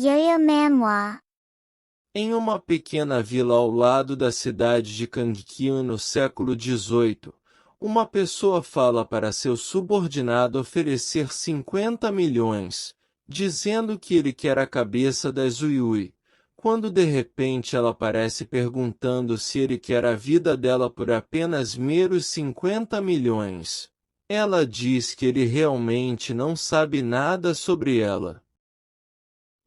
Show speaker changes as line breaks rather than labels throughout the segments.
Yeomanhwa.
Em uma pequena vila ao lado da cidade de Kangkyun no século XVIII, uma pessoa fala para seu subordinado oferecer 50 milhões, dizendo que ele quer a cabeça da Zuyui, quando de repente ela aparece perguntando se ele quer a vida dela por apenas meros 50 milhões. Ela diz que ele realmente não sabe nada sobre ela.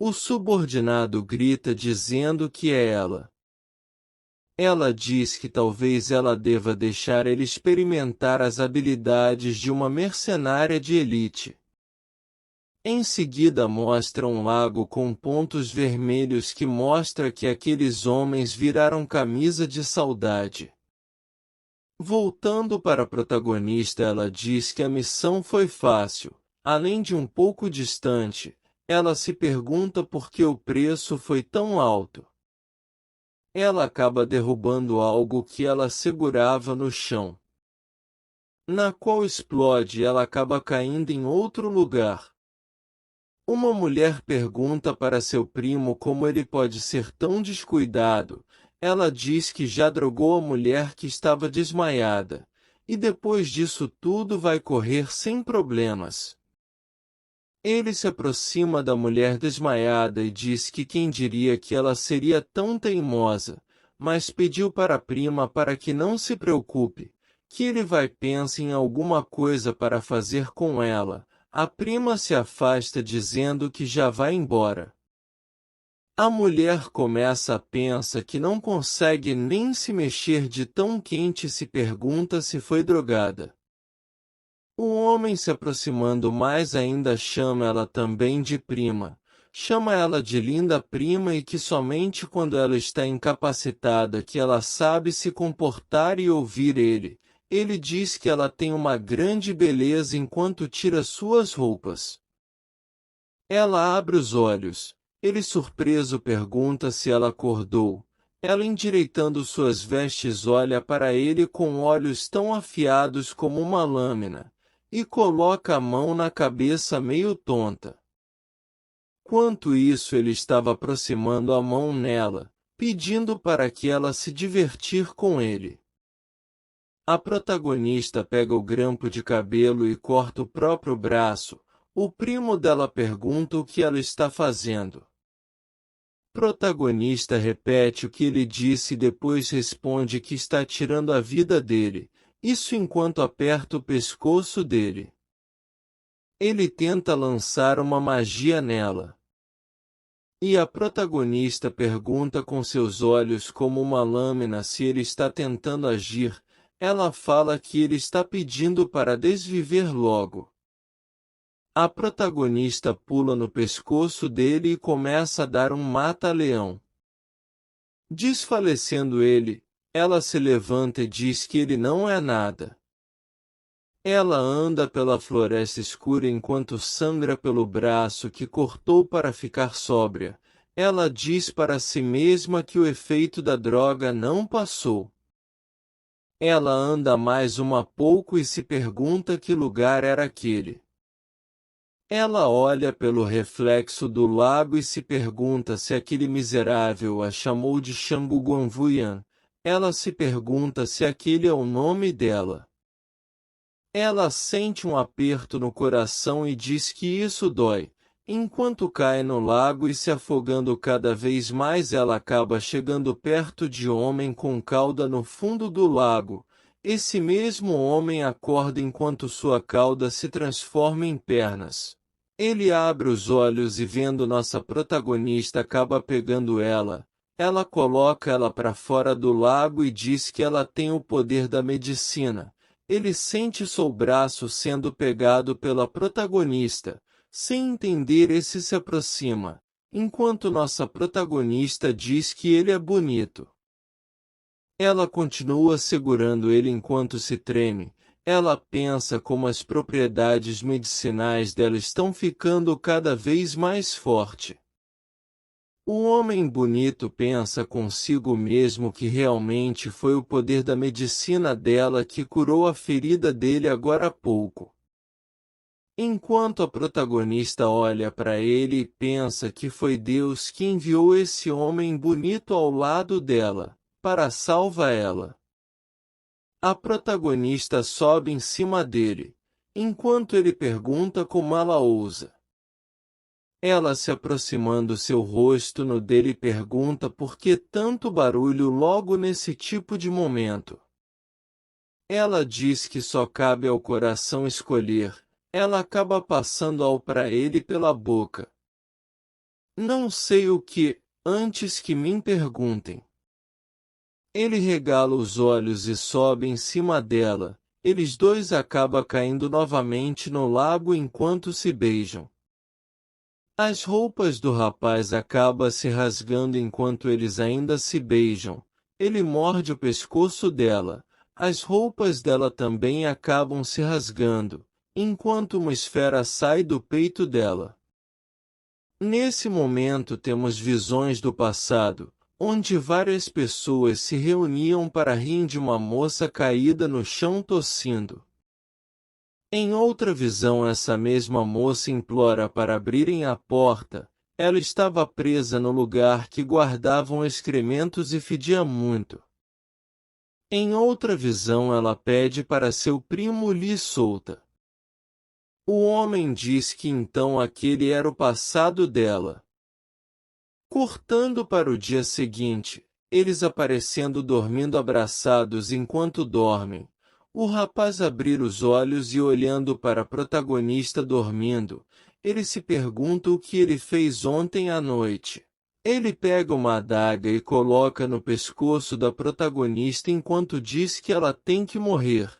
O subordinado grita dizendo que é ela. Ela diz que talvez ela deva deixar ele experimentar as habilidades de uma mercenária de elite. Em seguida mostra um lago com pontos vermelhos que mostra que aqueles homens viraram camisa de saudade. Voltando para a protagonista, ela diz que a missão foi fácil, além de um pouco distante. Ela se pergunta por que o preço foi tão alto. Ela acaba derrubando algo que ela segurava no chão, na qual explode e ela acaba caindo em outro lugar. Uma mulher pergunta para seu primo como ele pode ser tão descuidado. Ela diz que já drogou a mulher que estava desmaiada, e depois disso tudo vai correr sem problemas. Ele se aproxima da mulher desmaiada e diz que quem diria que ela seria tão teimosa, mas pediu para a prima para que não se preocupe, que ele vai pensar em alguma coisa para fazer com ela. A prima se afasta dizendo que já vai embora. A mulher começa a pensar que não consegue nem se mexer de tão quente e se pergunta se foi drogada. O homem se aproximando mais ainda chama ela também de prima. Chama ela de linda prima e que somente quando ela está incapacitada que ela sabe se comportar e ouvir ele. Ele diz que ela tem uma grande beleza enquanto tira suas roupas. Ela abre os olhos. Ele surpreso pergunta se ela acordou. Ela endireitando suas vestes olha para ele com olhos tão afiados como uma lâmina. E coloca a mão na cabeça meio tonta. Enquanto isso ele estava aproximando a mão nela, pedindo para que ela se divertir com ele. A protagonista pega o grampo de cabelo e corta o próprio braço. O primo dela pergunta o que ela está fazendo. Protagonista repete o que ele disse e depois responde que está tirando a vida dele. Isso enquanto aperta o pescoço dele. Ele tenta lançar uma magia nela. E a protagonista pergunta com seus olhos como uma lâmina se ele está tentando agir. Ela fala que ele está pedindo para desviver logo. A protagonista pula no pescoço dele e começa a dar um mata-leão. Desfalecendo ele, ela se levanta e diz que ele não é nada. Ela anda pela floresta escura enquanto sangra pelo braço que cortou para ficar sóbria. Ela diz para si mesma que o efeito da droga não passou. Ela anda mais pouco e se pergunta que lugar era aquele. Ela olha pelo reflexo do lago e se pergunta se aquele miserável a chamou de Shambhuguanvuyan. Ela se pergunta se aquele é o nome dela. Ela sente um aperto no coração e diz que isso dói. Enquanto cai no lago e se afogando cada vez mais, ela acaba chegando perto de um homem com cauda no fundo do lago. Esse mesmo homem acorda enquanto sua cauda se transforma em pernas. Ele abre os olhos e vendo nossa protagonista acaba pegando ela. Ela coloca ela para fora do lago e diz que ela tem o poder da medicina. Ele sente seu braço sendo pegado pela protagonista. Sem entender, esse se aproxima, enquanto nossa protagonista diz que ele é bonito. Ela continua segurando ele enquanto se treme. Ela pensa como as propriedades medicinais dela estão ficando cada vez mais forte. O homem bonito pensa consigo mesmo que realmente foi o poder da medicina dela que curou a ferida dele agora há pouco. Enquanto a protagonista olha para ele e pensa que foi Deus que enviou esse homem bonito ao lado dela, para salvar ela. A protagonista sobe em cima dele, enquanto ele pergunta como ela ousa. Ela se aproximando seu rosto no dele pergunta por que tanto barulho logo nesse tipo de momento. Ela diz que só cabe ao coração escolher, ela acaba passando ao para ele pela boca. Não sei o que, antes que me perguntem. Ele regala os olhos e sobe em cima dela, eles dois acabam caindo novamente no lago enquanto se beijam. As roupas do rapaz acabam se rasgando enquanto eles ainda se beijam. Ele morde o pescoço dela. As roupas dela também acabam se rasgando, enquanto uma esfera sai do peito dela. Nesse momento temos visões do passado, onde várias pessoas se reuniam para rir de uma moça caída no chão tossindo. Em outra visão, essa mesma moça implora para abrirem a porta. Ela estava presa no lugar que guardavam excrementos e fedia muito. Em outra visão, ela pede para seu primo lhe solta. O homem diz que então aquele era o passado dela. Cortando para o dia seguinte, eles aparecendo dormindo abraçados enquanto dormem. O rapaz abrir os olhos e olhando para a protagonista dormindo, ele se pergunta o que ele fez ontem à noite. Ele pega uma adaga e coloca no pescoço da protagonista enquanto diz que ela tem que morrer.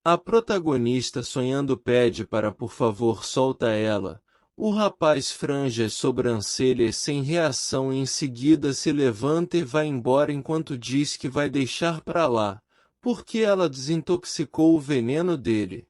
A protagonista sonhando pede para por favor solta ela. O rapaz frange as sobrancelhas sem reação e em seguida se levanta e vai embora enquanto diz que vai deixar para lá, porque ela desintoxicou o veneno dele.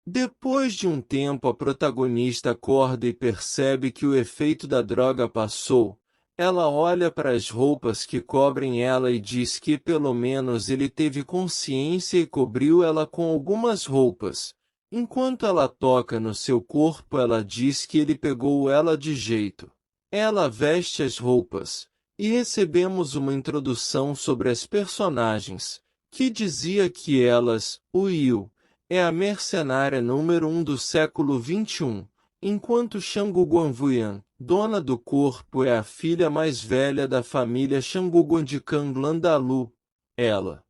Depois de um tempo a protagonista acorda e percebe que o efeito da droga passou. Ela olha para as roupas que cobrem ela e diz que pelo menos ele teve consciência e cobriu ela com algumas roupas. Enquanto ela toca no seu corpo, ela diz que ele pegou ela de jeito. Ela veste as roupas, e recebemos uma introdução sobre as personagens, que dizia que elas, o Yu, é a mercenária número 1 do século XXI, enquanto Shangguan Vuyan, dona do corpo, é a filha mais velha da família Shangguan de Kanglandalu. Ela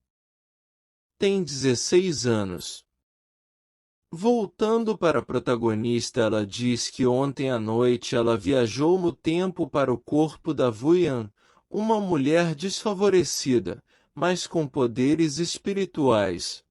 tem 16 anos. Voltando para a protagonista, ela diz que ontem à noite ela viajou no tempo para o corpo da Vuyan, uma mulher desfavorecida, mas com poderes espirituais.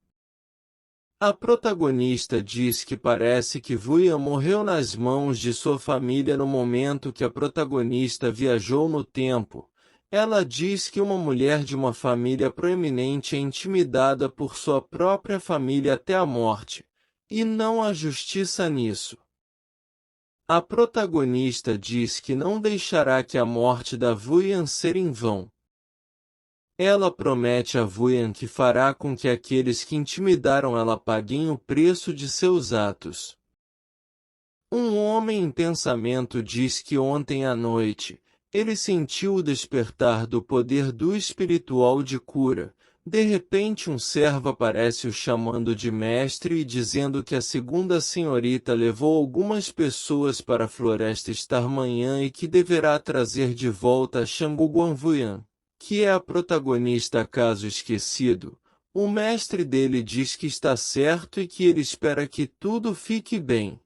A protagonista diz que parece que Vuyan morreu nas mãos de sua família no momento que a protagonista viajou no tempo. Ela diz que uma mulher de uma família proeminente é intimidada por sua própria família até a morte, e não há justiça nisso. A protagonista diz que não deixará que a morte da Vuyan ser em vão. Ela promete a Vuyan que fará com que aqueles que intimidaram ela paguem o preço de seus atos. Um homem em pensamento diz que ontem à noite, ele sentiu o despertar do poder do espiritual de cura. De repente um servo aparece o chamando de mestre e dizendo que a segunda senhorita levou algumas pessoas para a floresta esta manhã e que deverá trazer de volta a Shangguan Vuyan, que é a protagonista caso esquecido. O mestre dele diz que está certo e que ele espera que tudo fique bem.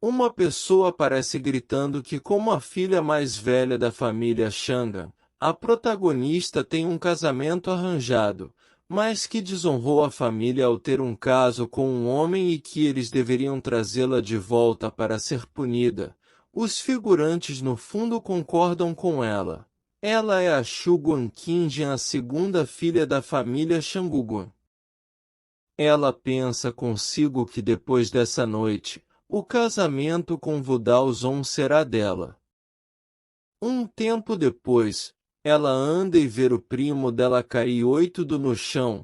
Uma pessoa aparece gritando que como a filha mais velha da família Shanga, a protagonista tem um casamento arranjado, mas que desonrou a família ao ter um caso com um homem e que eles deveriam trazê-la de volta para ser punida. Os figurantes no fundo concordam com ela. Ela é a Shuguan Qinjian, a segunda filha da família Shangguan. Ela pensa consigo que depois dessa noite, o casamento com Wu Daozong será dela. Um tempo depois, ela anda e vê o primo dela cair 8 no chão.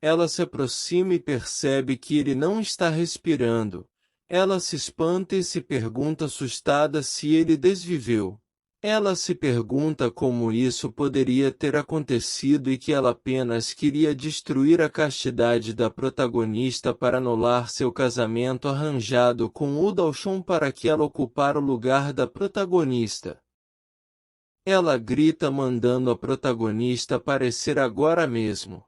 Ela se aproxima e percebe que ele não está respirando. Ela se espanta e se pergunta assustada se ele desviveu. Ela se pergunta como isso poderia ter acontecido e que ela apenas queria destruir a castidade da protagonista para anular seu casamento arranjado com Udalshon para que ela ocupar o lugar da protagonista. Ela grita mandando a protagonista aparecer agora mesmo.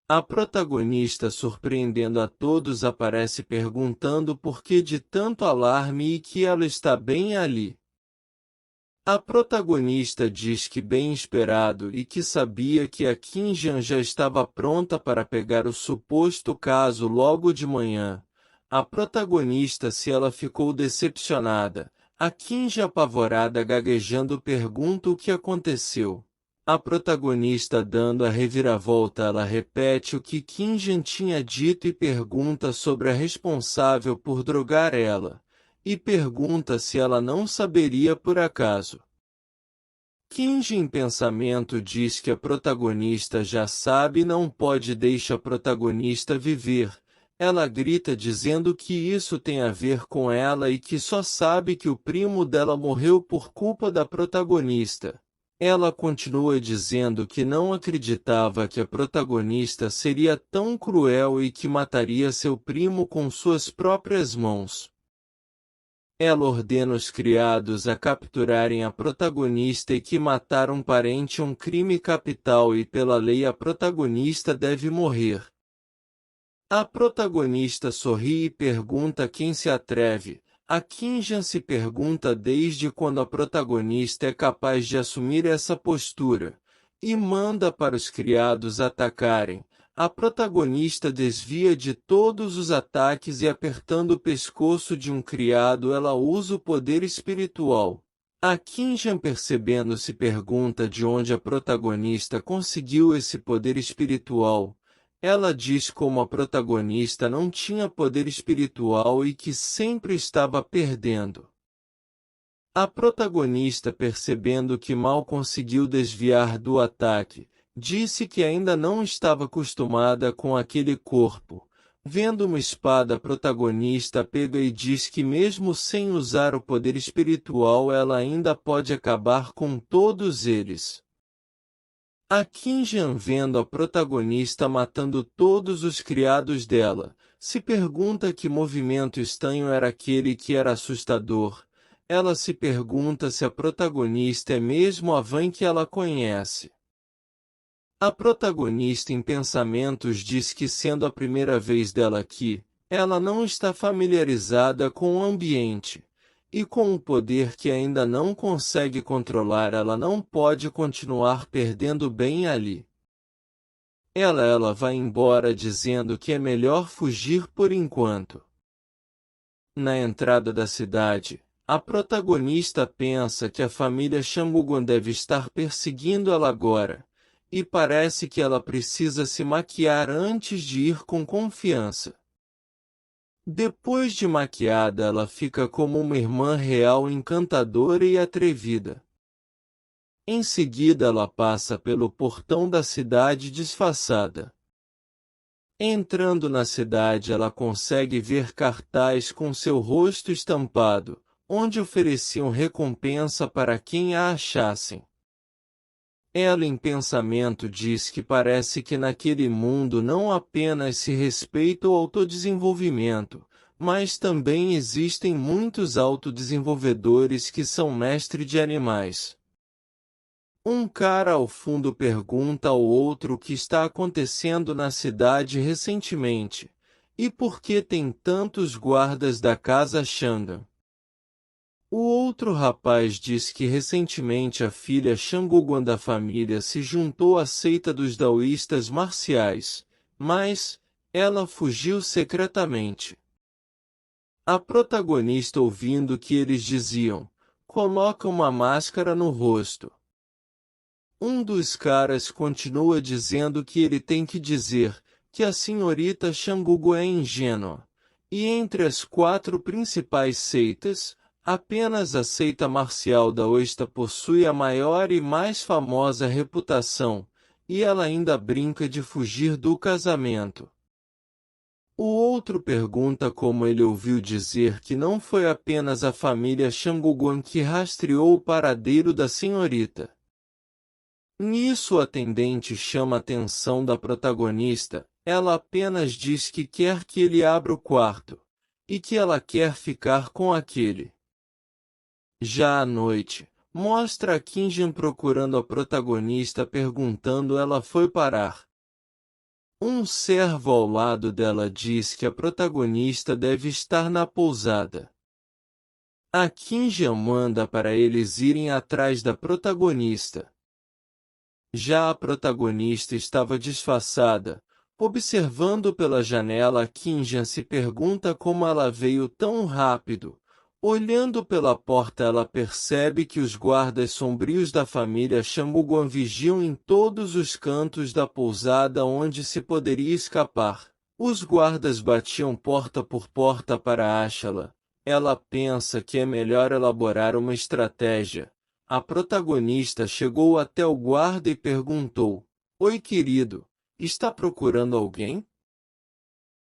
A protagonista, surpreendendo a todos, aparece perguntando por que de tanto alarme e que ela está bem ali. A protagonista diz que bem esperado e que sabia que a Kinjan já estava pronta para pegar o suposto caso logo de manhã. A protagonista se ela ficou decepcionada. A Kinjan, apavorada, gaguejando, pergunta o que aconteceu. A protagonista, dando a reviravolta, ela repete o que Kinjan tinha dito e pergunta sobre a responsável por drogar ela. E pergunta se ela não saberia por acaso. Kinji, em pensamento, diz que a protagonista já sabe e não pode deixar a protagonista viver. Ela grita dizendo que isso tem a ver com ela e que só sabe que o primo dela morreu por culpa da protagonista. Ela continua dizendo que não acreditava que a protagonista seria tão cruel e que mataria seu primo com suas próprias mãos. Ela ordena os criados a capturarem a protagonista e que matar um parente é um crime capital e pela lei a protagonista deve morrer. A protagonista sorri e pergunta quem se atreve. A Kinjan se pergunta desde quando a protagonista é capaz de assumir essa postura, e manda para os criados atacarem. A protagonista desvia de todos os ataques e, apertando o pescoço de um criado, ela usa o poder espiritual. A Kinjan, percebendo, se pergunta de onde a protagonista conseguiu esse poder espiritual. Ela diz como a protagonista não tinha poder espiritual e que sempre estava perdendo. A protagonista, percebendo que mal conseguiu desviar do ataque, disse que ainda não estava acostumada com aquele corpo. Vendo uma espada, a protagonista pega e diz que mesmo sem usar o poder espiritual ela ainda pode acabar com todos eles. A Kinjan, vendo a protagonista matando todos os criados dela, se pergunta que movimento estranho era aquele que era assustador. Ela se pergunta se a protagonista é mesmo a Van que ela conhece. A protagonista, em pensamentos, diz que, sendo a primeira vez dela aqui, ela não está familiarizada com o ambiente. E com o poder que ainda não consegue controlar, ela não pode continuar perdendo bem ali. Ela vai embora dizendo que é melhor fugir por enquanto. Na entrada da cidade, a protagonista pensa que a família Shangugon deve estar perseguindo ela agora, e parece que ela precisa se maquiar antes de ir com confiança. Depois de maquiada, ela fica como uma irmã real, encantadora e atrevida. Em seguida, ela passa pelo portão da cidade disfarçada. Entrando na cidade, ela consegue ver cartaz com seu rosto estampado, onde ofereciam recompensa para quem a achassem. Ela, em pensamento, diz que parece que naquele mundo não apenas se respeita o autodesenvolvimento, mas também existem muitos autodesenvolvedores que são mestres de animais. Um cara ao fundo pergunta ao outro o que está acontecendo na cidade recentemente, e por que tem tantos guardas da casa Shandan. O outro rapaz diz que recentemente a filha Shanguguan da família se juntou à seita dos daoístas marciais, mas ela fugiu secretamente. A protagonista, ouvindo o que eles diziam, coloca uma máscara no rosto. Um dos caras continua dizendo que ele tem que dizer que a senhorita Shanguguan é ingênua, e entre as 4 principais seitas, apenas a seita marcial daoísta possui a maior e mais famosa reputação, e ela ainda brinca de fugir do casamento. O outro pergunta como ele ouviu dizer que não foi apenas a família Shanguguan que rastreou o paradeiro da senhorita. Nisso o atendente chama a atenção da protagonista, ela apenas diz que quer que ele abra o quarto, e que ela quer ficar com aquele. Já à noite, mostra a Kinjin procurando a protagonista perguntando ela foi parar. Um servo ao lado dela diz que a protagonista deve estar na pousada. A Kinjin manda para eles irem atrás da protagonista. Já a protagonista estava disfarçada. Observando pela janela, Kinjin se pergunta como ela veio tão rápido. Olhando pela porta, ela percebe que os guardas sombrios da família Shanguguan vigiam em todos os cantos da pousada onde se poderia escapar. Os guardas batiam porta por porta para achá-la. Ela pensa que é melhor elaborar uma estratégia. A protagonista chegou até o guarda e perguntou: Oi, querido, está procurando alguém?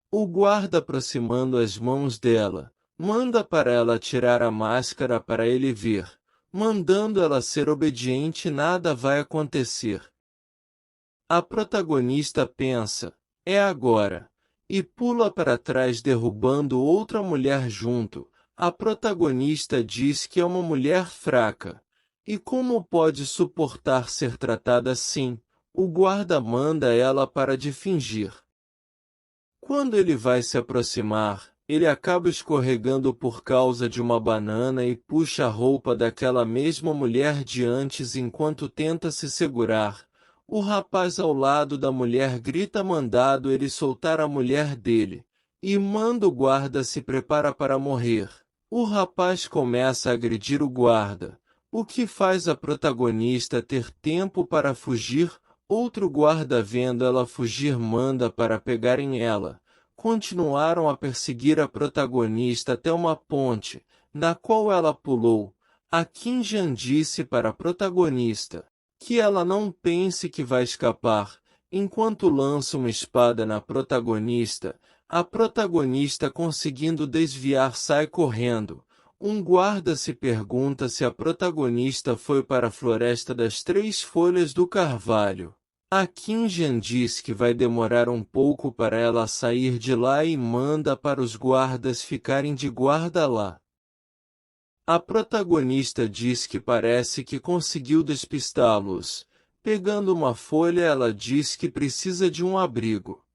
O guarda, aproximando as mãos dela, manda para ela tirar a máscara para ele ver. Mandando ela ser obediente, nada vai acontecer. A protagonista pensa: é agora, e pula para trás derrubando outra mulher junto. A protagonista diz que é uma mulher fraca. E como pode suportar ser tratada assim? O guarda manda ela para de fingir. Quando ele vai se aproximar, ele acaba escorregando por causa de uma banana e puxa a roupa daquela mesma mulher de antes enquanto tenta se segurar. O rapaz ao lado da mulher grita mandado ele soltar a mulher dele, e manda o guarda se prepara para morrer. O rapaz começa a agredir o guarda, o que faz a protagonista ter tempo para fugir. Outro guarda vendo ela fugir manda para pegarem ela. Continuaram a perseguir a protagonista até uma ponte, na qual ela pulou. A Kinjin disse para a protagonista que ela não pense que vai escapar, enquanto lança uma espada na protagonista. A protagonista, conseguindo desviar, sai correndo. Um guarda se pergunta se a protagonista foi para a Floresta das Três Folhas do Carvalho. A Kinjin diz que vai demorar um pouco para ela sair de lá e manda para os guardas ficarem de guarda lá. A protagonista diz que parece que conseguiu despistá-los. Pegando uma folha, ela diz que precisa de um abrigo.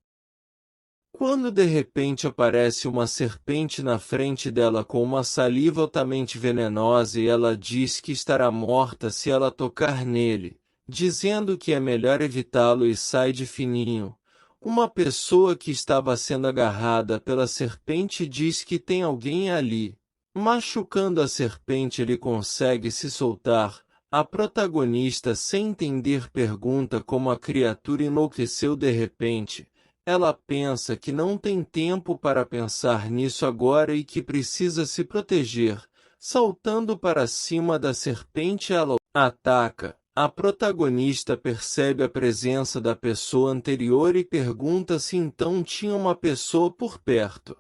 Quando de repente aparece uma serpente na frente dela com uma saliva altamente venenosa e ela diz que estará morta se ela tocar nele, dizendo que é melhor evitá-lo e sai de fininho. Uma pessoa que estava sendo agarrada pela serpente diz que tem alguém ali. Machucando a serpente, ele consegue se soltar. A protagonista, sem entender, pergunta como a criatura enlouqueceu de repente. Ela pensa que não tem tempo para pensar nisso agora e que precisa se proteger. Saltando para cima da serpente, ela ataca. A protagonista percebe a presença da pessoa anterior e pergunta se então tinha uma pessoa por perto.